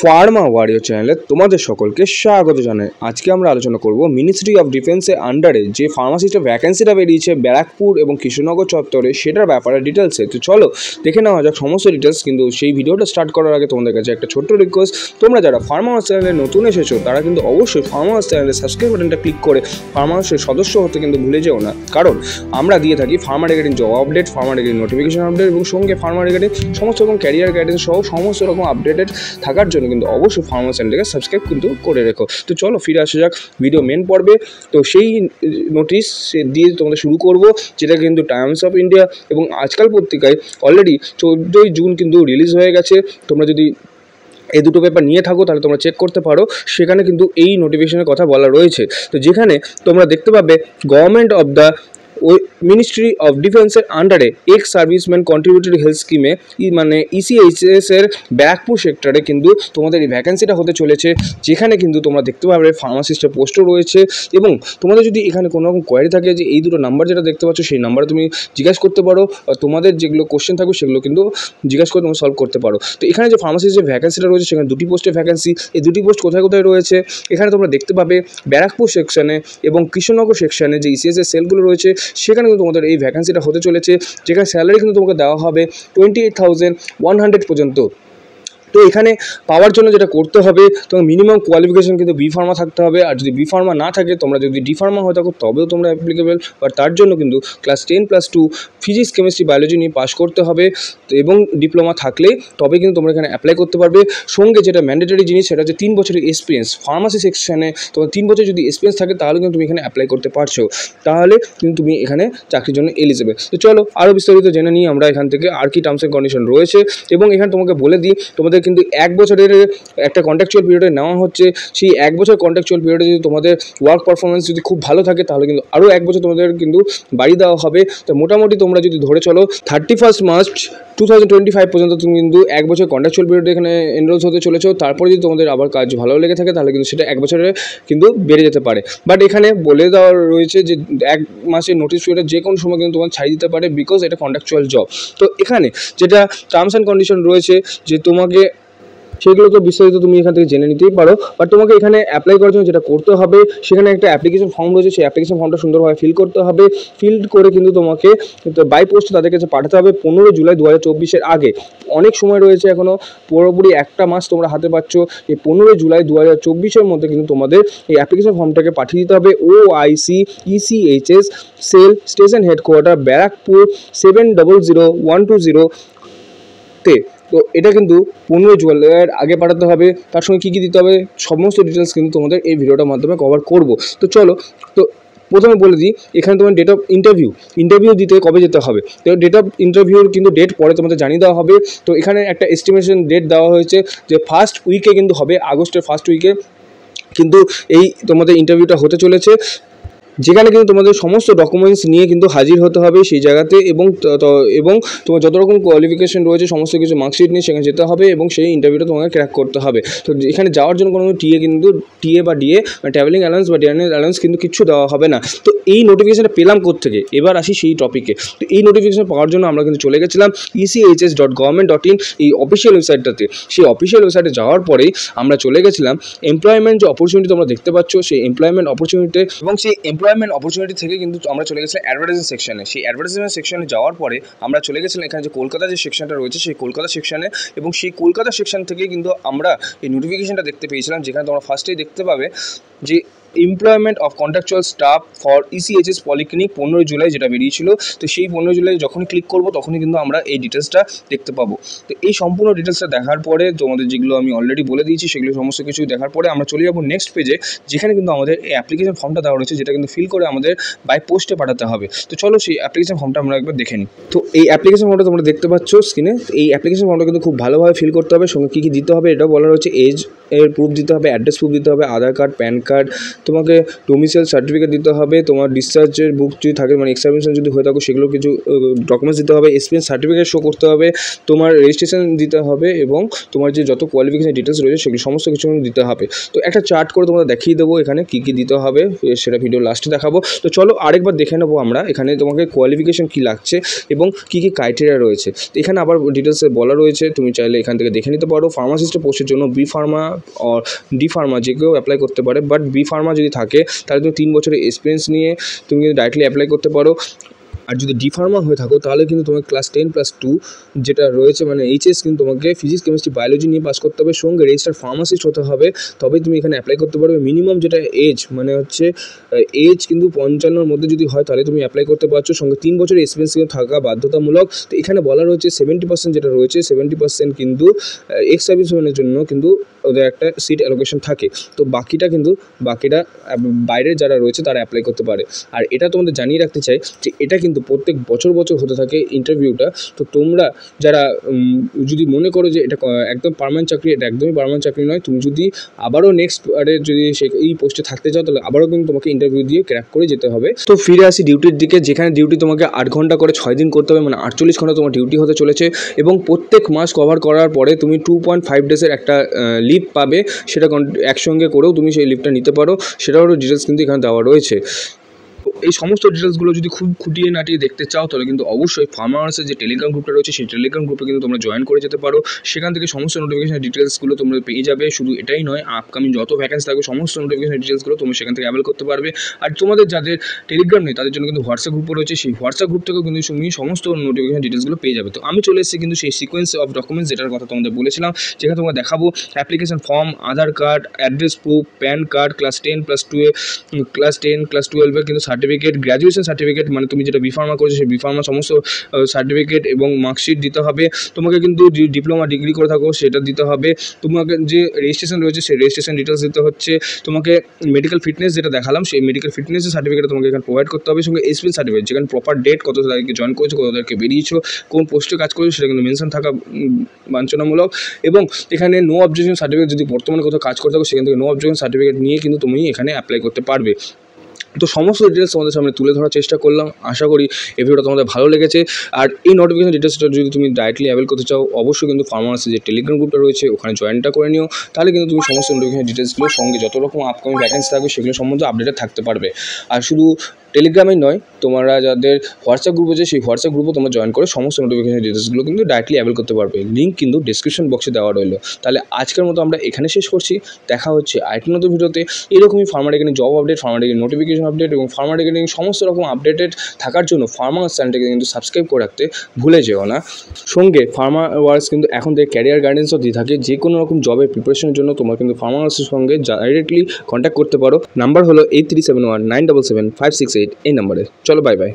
Pharma warrior চ্যানেলে তোমাদের সকলকে স্বাগত জানাই। আজকে আমরা আলোচনা করব মিনিস্ট্রি অফ ডিফেন্সের আন্ডারে যে ফার্মাসিস্টের ভ্যাকেন্সিটা বেরিয়েছে ব্যারাকপুর এবং কৃষ্ণনগর চত্বরে, সেটার ব্যাপারে ডিটেলসে। তো চলো দেখে নেওয়া যাক সমস্ত ডিটেলস। কিন্তু সেই ভিডিওটা স্টার্ট করার আগে তোমাদের কাছে একটা ছোট্ট রিকোয়েস্ট, তোমরা যারা ফার্মা হাউস চ্যানেলে নতুন এসেছো তারা কিন্তু অবশ্যই ফার্মা হাউস চ্যানেলে সাবস্ক্রাইব বাটনটা ক্লিক করে ফার্মা হাউসের সদস্য হতে কিন্তু ভুলে যেও না, কারণ আমরা দিয়ে থাকি Pharma regarding job update, Pharma regarding notification update এবং সঙ্গে ফার্মা রিগার্ডিং সমস্ত রকম ক্যারিয়ার গাইডেন্স সহ সমস্ত রকম আপডেটেড থাকার জন্য কিন্তু অবশ্যই ফার্মা চ্যানেলটাকে সাবস্ক্রাইব কিন্তু করে রেখো। তো চলো ফিরে আসা যাক ভিডিও মেন পর্বে। তো সেই নোটিশ দিয়ে তোমাদের শুরু করব, যেটা কিন্তু টাইমস অফ ইন্ডিয়া এবং আজকাল পত্রিকায় অলরেডি 14ই জুন কিন্তু রিলিজ হয়ে গেছে। তোমরা যদি এই দুটো পেপার নিয়ে থাকো তাহলে তোমরা চেক করতে পারো, সেখানে কিন্তু এই নোটিফিকেশনের কথা বলা রয়েছে। তো যেখানে তোমরা দেখতে পাবে government of the ministry of ডিফেন্সের আন্ডারে এক্স সার্ভিসম্যান কন্ট্রিবিউটরি হেলথ স্কিমে মানে ইসিএইচএস এর ব্যারাকপুর সেক্টরে কিন্তু তোমাদের এই ভ্যাকেন্সিটা হতে চলেছে, যেখানে কিন্তু তোমরা দেখতে পাবে ফার্মাসিস্টের পোস্টও রয়েছে। এবং তোমাদের যদি এখানে কোনো রকম কোয়ারি থাকে যে এই দুটো নাম্বার যেটা দেখতে পাচ্ছ সেই নাম্বারে তুমি জিজ্ঞাসা করতে পারো, তোমাদের যেগুলো কোশ্চেন থাকবে সেগুলো কিন্তু জিজ্ঞাসা করে তোমরা সলভ করতে পারো। তো এখানে যে ফার্মাসিস্ট যে ভ্যাকেন্সিটা রয়েছে সেখানে দুটি পোস্টের ভ্যাকেন্সি। এই দুটি পোস্ট কোথায় কোথায় রয়েছে এখানে তোমরা দেখতে পাবে ব্যারাকপুর সেকশনে এবং কৃষ্ণনগর সেকশনে যে ইসিএস এর সেলগুলো রয়েছে সেখানে কিন্তু তোমাদের এই ভ্যাকেন্সিটা হতে চলেছে, যেখানে স্যালারি কিন্তু তোমাকে দেওয়া হবে 28,100 পর্যন্ত। তো এখানে পাওয়ার জন্য যেটা করতে হবে, তোমার মিনিমাম কোয়ালিফিকেশন কিন্তু বি ফার্মা থাকতে হবে, আর যদি বি ফার্মা না থাকে, তোমরা যদি ডি ফার্মা হয়ে থাকো তবেও তোমরা অ্যাপ্লিকেবল, আর তার জন্য কিন্তু ক্লাস 10+2 ফিজিক্স কেমিস্ট্রি বায়োলজি নিয়ে পাস করতে হবে এবং ডিপ্লোমা থাকলে তবে কিন্তু তোমরা এখানে অ্যাপ্লাই করতে পারবে। সঙ্গে যেটা ম্যান্ডেটরি জিনিস সেটা হচ্ছে 3 বছরের এক্সপিরিয়েন্স। ফার্মাসি সেকশনে তোমার 3 বছর যদি এক্সপিরিয়েন্স থাকে তাহলে কিন্তু তুমি এখানে অ্যাপ্লাই করতে পারছো, তাহলে কিন্তু তুমি এখানে চাকরির জন্য এলিজিবল। তো চলো আরও বিস্তারিত জেনে নিই আমরা এখান থেকে আর কি টার্মস অ্যান্ড কন্ডিশন রয়েছে। এবং এখানে তোমাকে বলে দিই, তোমাদের কিন্তু 1 বছরের একটা কন্ট্রাকচুয়াল পিরিয়ডে নেওয়া হচ্ছে। সেই 1 বছর কন্ট্রাকচুয়াল পিরিয়ডে যদি তোমাদের ওয়ার্ক পারফরমেন্স যদি খুব ভালো থাকে তাহলে কিন্তু আরও 1 বছর তোমাদের কিন্তু বাড়ি দেওয়া হবে। তো মোটামুটি তোমরা যদি ধরে চলো 31 মার্চ 2025 পর্যন্ত তুমি কিন্তু 1 বছর কন্ট্রাকচুয়াল পিরিয়ডে এখানে এনরোল হতে চলেছো। তারপরে যদি তোমাদের আবার কাজ ভালো লেগে থাকে তাহলে কিন্তু সেটা 1 বছরে কিন্তু বেড়ে যেতে পারে। বাট এখানে বলে দেওয়া রয়েছে যে 1 মাসের নোটিস পিরিয়ডে যে কোনো সময় কিন্তু তোমার ছাড়িয়ে দিতে পারে, বিকজ এটা কন্ট্রাকচুয়াল জব। তো এখানে যেটা টার্মস অ্যান্ড কন্ডিশন রয়েছে যে তোমাকে সেগুলোকে বিস্তারিত তুমি এখান থেকে জেনে নিতেই পারো। বাট তোমাকে এখানে অ্যাপ্লাই করার জন্য যেটা করতে হবে, সেখানে একটা অ্যাপ্লিকেশন ফর্ম রয়েছে, সেই অ্যাপ্লিকেশন ফর্মটা সুন্দরভাবে ফিল করতে হবে। ফিল করে কিন্তু তোমাকে বাই পোস্ট তাদের কাছে পাঠাতে হবে 15 জুলাই 2024 আগে। অনেক সময় রয়েছে এখনও, পুরোপুরি একটা মাস তোমরা হাতে পাচ্ছ। এই 15 জুলাই 2024 মধ্যে কিন্তু তোমাদের এই অ্যাপ্লিকেশন ফর্মটাকে পাঠিয়ে দিতে হবে OIC ECHS cell station headquarter Barrackpore 700120 তে। তো এটা কিন্তু 15 জুলাইয়ের আগে পাঠাতে হবে। তার সঙ্গে কী কী দিতে হবে সমস্ত ডিটেলস কিন্তু তোমাদের এই ভিডিওটার মাধ্যমে কভার করব। তো চলো, তো প্রথমে বলে দিই এখানে তোমার ডেট অফ ইন্টারভিউ দিতে কবে যেতে হবে। তো ডেট অফ ইন্টারভিউর কিন্তু ডেট পরে তোমাদের জানিয়ে দেওয়া হবে। তো এখানে একটা এস্টিমেশন ডেট দেওয়া হয়েছে যে ফার্স্ট উইকে কিন্তু হবে, আগস্টের ফার্স্ট উইকে কিন্তু এই তোমাদের ইন্টারভিউটা হতে চলেছে, যেখানে কিন্তু তোমাদের সমস্ত ডকুমেন্টস নিয়ে কিন্তু হাজির হতে হবে সেই জায়গাতে। এবং তোমার যত রকম কোয়ালিফিকেশন রয়েছে সমস্ত কিছু মার্কশিট নিয়ে সেখানে যেতে হবে এবং সেই ইন্টারভিউটা তোমাকে ক্র্যাক করতে হবে। তো এখানে যাওয়ার জন্য কোনো টিএ বা ডিএ ট্রাভেলিং অ্যালাউন্স বা ডিএনএ অ্যালাউন্স কিন্তু কিচ্ছু দেওয়া হবে না। তো এই নোটিফিকেশনটা পেলাম কোত্থেকে, এবার আসি সেই টপিকে। তো এই নোটিফিকেশন পাওয়ার জন্য আমরা কিন্তু চলে গেছিলাম ECHS.government.in এই অফিসিয়াল ওয়েবসাইটটাতে। সেই অফিসিয়াল ওয়েবসাইটে যাওয়ার পরেই আমরা চলে গেছিলাম এমপ্লয়মেন্ট যে অপরচুনিটি তোমরা দেখতে পাচ্ছ সেই এমপ্লয়মেন্ট অপরচুনিটি, এবং সেই এমপ্লয়মেন্ট অপরচুনিটি থেকে কিন্তু আমরা চলে গেছিলাম অ্যাডভার্টাইজিং সেকশনে। সেই অ্যাডভার্টাইজমেন্ট সেকশনে যাওয়ার পরে আমরা চলে গেছিলাম এখানে যে কলকাতা যে সেকশনটা রয়েছে সেই কলকাতা সেকশনে, এবং সেই কলকাতা সেকশন থেকে কিন্তু আমরা এই নোটিফিকেশনটা দেখতে পেয়েছিলাম, যেখানে তোমরা ফার্স্টেই দেখতে পাবে যে employment of contractual staff for ECHS polyclinic 15 July যেটা বেরিয়েছিল। তো সেই 15 জুলাই যখনই ক্লিক করবো তখনই কিন্তু আমরা এই ডিটেলসটা দেখতে পাবো। তো এই সম্পূর্ণ ডিটেলসটা দেখার পরে তোমাদের যেগুলো আমি অলরেডি বলে দিয়েছি সেগুলো সমস্ত কিছু দেখার পরে আমরা চলে যাবো নেক্সট পেজে, যেখানে কিন্তু আমাদের এই অ্যাপ্লিকেশন ফর্মটা দেওয়া রয়েছে, যেটা কিন্তু ফিল করে আমাদের বাই পোস্টে পাঠাতে হবে। তো চলো সেই অ্যাপ্লিকেশন ফর্মটা আমরা একবার দেখে নিই। তো এই অ্যাপ্লিকেশন ফর্মটা তোমরা দেখতে পাচ্ছ স্ক্রিনে। এই অ্যাপ্লিকেশন ফর্মটা কিন্তু খুব ভালোভাবে ফিল করতে হবে, সঙ্গে কী কী দিতে হবে এটাও বলা রয়েছে। এজ এর প্রুফ দিতে হবে, অ্যাড্রেস প্রুফ দিতে হবে, আধার কার্ড, প্যান কার্ড, তোমাকে ডোমিসাইল সার্টিফিকেট দিতে হবে, তোমার ডিসচার্জের বুক যদি থাকে মানে এক্সামিনেশন যদি হয়ে থাকো সেগুলো কিছু ডকুমেন্টস দিতে হবে, এক্সপিরিয়েন্স সার্টিফিকেট শো করতে হবে, তোমার রেজিস্ট্রেশন দিতে হবে এবং তোমার যে যত কোয়ালিফিকেশন ডিটেলস রয়েছে সেগুলো সমস্ত কিছু দিতে হবে। তো একটা চার্ট করে তোমরা দেখিয়ে দেবো এখানে কী কী দিতে হবে, সেটা ভিডিও লাস্টে দেখাবো। তো চলো আরেকবার দেখে নেবো আমরা এখানে তোমাকে কোয়ালিফিকেশন কী লাগছে এবং কী কী ক্রাইটেরিয়া রয়েছে। তো এখানে আবার ডিটেলসে বলা রয়েছে, তুমি চাইলে এখান থেকে দেখে নিতে পারো। ফার্মাসিস্টের পোস্টের জন্য বি ফার্মা আর ডি ফার্মা যে কেউ অ্যাপ্লাই করতে পারে, বাট বি ফার্মা যদি থাকে তাহলে তুমি 3 বছরের এক্সপিরিয়েন্স নিয়ে তুমি কিন্তু ডাইরেক্টলি অ্যাপ্লাই করতে পারো। আর যদি ডি ফার্মা হয়ে থাকো তাহলে কিন্তু তোমার ক্লাস 10+2 যেটা রয়েছে মানে এইচএস কিন্তু তোমাকে ফিজিক্স কেমিস্ট্রি বায়োলজি নিয়ে পাস করতে হবে, সঙ্গে রেজিস্টার্ড ফার্মাসিস্ট হতে হবে, তবেই তুমি এখানে অ্যাপ্লাই করতে পারবে। মিনিমাম যেটা এজ মানে হচ্ছে এজ কিন্তু 55-র মধ্যে যদি হয় তাহলে তুমি অ্যাপ্লাই করতে পারছো, সঙ্গে 3 বছরের এক্সপিরিয়েন্স কিন্তু থাকা বাধ্যতামূলক। তো এখানে বলা রয়েছে 70% যেটা রয়েছে 70% কিন্তু এক্স সার্ভিসম্যানের জন্য কিন্তু ওদের একটা সিট অ্যালোকেশন থাকে। তো বাকিটা বাইরের যারা রয়েছে তারা অ্যাপ্লাই করতে পারে। আর এটা তোমাদের জানিয়ে রাখতে চাই যে এটা কিন্তু প্রত্যেক বছর হতে থাকে ইন্টারভিউটা। তো তোমরা যারা যদি মনে করো যে এটা একদম পার্মানেন্ট চাকরি, এটা একদমই পার্মানেন্ট চাকরি নয়। তুমি যদি আবারও নেক্সট বারে যদি এই পোস্টে থাকতে চাও তাহলে আবারও কিন্তু তোমাকে ইন্টারভিউ দিয়ে ক্র্যাক করে যেতে হবে। তো ফিরে আসি ডিউটির দিকে, যেখানে ডিউটি তোমাকে 8 ঘন্টা করে 6 দিন করতে হবে, মানে 48 ঘন্টা তোমার ডিউটি হতে চলেছে। এবং প্রত্যেক মাস কভার করার পরে তুমি 2.5 ডেজের একটা লিভ পাবে, সেটা একসঙ্গে করেও তুমি সেই লিভটা নিতে পারো, সেটারও ডিটেলস কিন্তু এখানে দেওয়া রয়েছে। এই সমস্ত ডিটেলসগুলো যদি খুব খুঁটিয়ে নাটিয়ে দেখতে চাও তাহলে কিন্তু অবশ্যই ফার্মাসের যে টেলিগ্রাম গ্রুপটা রয়েছে সেই টেলিগ্রাম গ্রুপে কিন্তু তোমরা জয়েন করে যেতে পারো। সেখান থেকে সমস্ত নোটিফিকেশন ডিটেলসগুলো তোমরা পেয়ে যাবে। শুধু এটাই নয়, আপকামিং যত ভ্যাকেন্সি থাকবে সমস্ত নোটিফিকেশন ডিটেলসগুলো তুমি সেখান থেকে অ্যাভেল করতে পারবে। আর তোমাদের যাদের টেলিগ্রাম নেই তাদের জন্য কিন্তু হোয়াটসঅ্যাপ গ্রুপও রয়েছে, সেই হোয়াটসঅ্যাপ গ্রুপ থেকেও কিন্তু তুমি সমস্ত নোটিফিকেশন ডিটেলসগুলো পেয়ে যাবে। তো আমি চলে এসেছি কিন্তু সেই সিকোয়েন্স অফ ডকুমেন্টস যেটার কথা তোমাদের বলেছিলাম, যেখানে তোমরা দেখাবো application form, Aadhaar card, address proof, PAN card, class 10+12 কিন্তু সার্টিফিকেট, গ্র্যাজুয়েশন সার্টিফিকেট মানে তুমি যেটা বি ফার্মা করেছো সেই বি ফার্মা সমস্ত সার্টিফিকেট এবং মার্কশিট দিতে হবে। তোমাকে কিন্তু ডিপ্লোমা ডিগ্রি করে থাকো সেটা দিতে হবে। তোমাকে যে রেজিস্ট্রেশন রয়েছে সেই রেজিস্ট্রেশন ডিটেলস দিতে হচ্ছে। তোমাকে মেডিকেল ফিটনেস যেটা দেখালাম সেই মেডিকেল ফিটনেসের সার্টিফিকেট তোমাকে এখানে প্রোভাইড করতে হবে, সঙ্গে এক্সপিরিয়েন্স সার্টিফিকেট যেখানে প্রপার ডেট, কত তারিখে জয়েন করেছো, কত তারিখে বেরিয়েছো, কোন পোস্টে কাজ করেছো সেটা কিন্তু মেনশন থাকা বাঞ্ছনামূলক। এবং এখানে নো অবজেকশন সার্টিফিকেট, যদি বর্তমানে কোথাও কাজ করে থাকো সেখান থেকে নো অবজেকশন সার্টিফিকেট নিয়ে কিন্তু তুমি এখানে অ্যাপ্লাই করতে পারবে। তো সমস্ত ডিটেলস তোমাদের সামনে তুলে ধরার চেষ্টা করলাম, আশা করি এই ভিডিওটা তোমাদের ভালো লেগেছে। আর এই নোটিফিকেশন ডিটেলসটা যদি তুমি ডাইরেক্টলি অ্যাভেল করতে চাও অবশ্যই কিন্তু ফার্মাসি যে টেলিগ্রাম গ্রুপটা রয়েছে ওখানে জয়েনটা করে নিও, তাহলে কিন্তু তুমি সমস্ত নোটিফিকেশন ডিটেলসগুলোর সঙ্গে যত রকম আপকামিং ভ্যাকেন্সি থাকবে সেগুলো সম্বন্ধে আপডেটেড থাকতে পারবে। আর শুধু টেলিগ্রামেই নয়, তোমরা যাদের হোয়াটসঅ্যাপ গ্রুপ আছে সেই হোয়াটসঅ্যাপ গ্রুপও তোমরা জয়েন করে সমস্ত নোটিফিকেশন ডিটেলসগুলো কিন্তু ডাইরেক্টলি অ্যাভেল করতে পারবে। লিঙ্ক কিন্তু ডিসক্রিপশন বক্সে দেওয়া রইলো। তাহলে আজকের মতো আমরা এখানে শেষ করছি, দেখা হচ্ছে আরেকটি নতুন ভিডিওতে। এরকমই ফার্মাটিকেটিং জব আপডেট, ফার্মাটিকেটিং নোটিফিকেশন আপডেট এবং ফার্মাটিকেটিং সমস্ত রকম আপডেটেড থাকার জন্য ফার্মাস চ্যানেলটাকে কিন্তু সাবস্ক্রাইব করে রাখতে ভুলে যেও না। সঙ্গে ফার্মা ওয়ার্কস কিন্তু এখন থেকে ক্যারিয়ার গাইডেন্সও দিয়ে থাকে, যে কোনো রকম জবের প্রিপারেশনের জন্য তোমরা কিন্তু ফার্মাসের সঙ্গে ডাইরেক্টলি কন্ট্যাক্ট করতে পারো। নাম্বার হলো 8371977568, এই নাম্বারে। চলো বাই বাই।